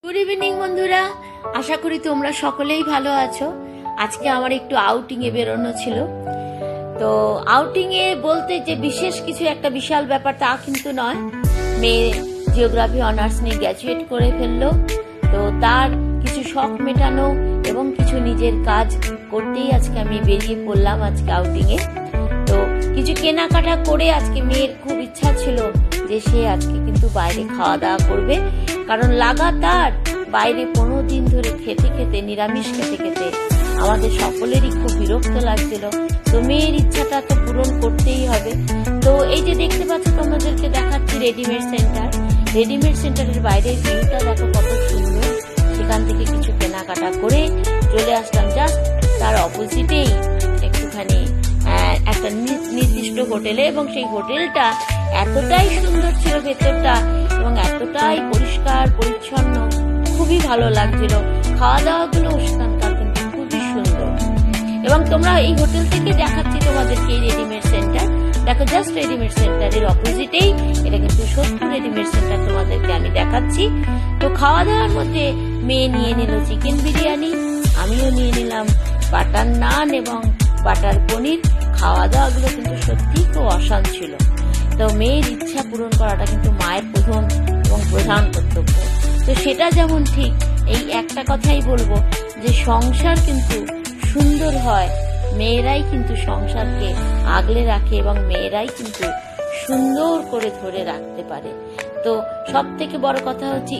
Good evening বন্ধুরা, আশা করি তোমরা সকলেই ভালো আছো। আজকে আমার একটু আউটিং এ বেরোনো ছিল। তো আউটিং এ বলতে যে বিশেষ কিছু একটা বিশাল ব্যাপার তা কিন্তু নয়। মেয়ে জিওগ্রাফি অনার্স নিয়ে গ্র্যাজুয়েট করে ফেললো, তো তার কিছু শখ মেটানো এবং কিছু নিজের কাজ করতেই আজকে আমি বেরিয়ে পড়লাম আজকে আউটিং এ। তো কিছু কেনাকাটা করে আজকে মেয়ের খুব ইচ্ছা ছিল যে সে আজকে কিন্তু বাইরে খাওয়া দাওয়া করবে, কারণ লাগাতার বাইরে 15 দিন ধরে খেতে খেতে নিরামিষ খেতে খেতে আমাদের সকলেরই খুব বিরক্ত লাগছিল। তো মেয়ের ইচ্ছাটা তো পূরণ করতেই হবে। তো এই যে দেখতে পাচ্ছ, তোমাদেরকে দেখাচ্ছি রেডিমেড সেন্টার। রেডিমেড সেন্টারের বাইরের ভিউটা দেখো কত সুন্দর। সেখান থেকে কিছু কেনাকাটা করে চলে আসলাম জাস্ট তার অপোজিটেই একটুখানি একটা নির্দিষ্ট হোটেলে, এবং সেই হোটেলটা এতটাই সুন্দর ছিল ভেতরটা এবং এতটাই পরিষ্কার পরিচ্ছন্ন, খুবই ভালো লাগছিল। খাওয়া দাওয়া গুলো সেখানকার কিন্তু খুবই সুন্দর। এবং তোমরা এই হোটেল থেকে দেখাচ্ছি তোমাদেরকে এই রেডিমেড সেন্টার দেখো, জাস্ট রেডিমেড সেন্টারের অপোজিটেই এটা কিন্তু সত্যি রেডিমেড সেন্টার তোমাদেরকে আমি দেখাচ্ছি। তো খাওয়া দাওয়ার মধ্যে মেয়ে নিয়ে নিল চিকেন বিরিয়ানি, আমিও নিয়ে নিলাম বাটার নান এবং বাটার পনির। খাওয়া দাওয়া গুলো কিন্তু সত্যি খুব অসান ছিল। তো মেয়ের ইচ্ছা পূরণ করাটা কিন্তু মায়ের প্রথম এবং প্রধান কর্তব্য। তো সেটা যেমন ঠিক, এই একটা কথাই বলবো যে সংসার কিন্তু সুন্দর হয়, মেয়েরাই কিন্তু সংসারকে আগলে রাখে এবং মেয়েরাই কিন্তু সুন্দর করে ধরে রাখতে পারে। তো সব থেকে বড় কথা হচ্ছে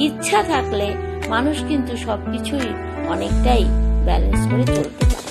ইচ্ছা থাকলে মানুষ কিন্তু সবকিছুই অনেকটাই ব্যালেন্স করে চলতে পারে।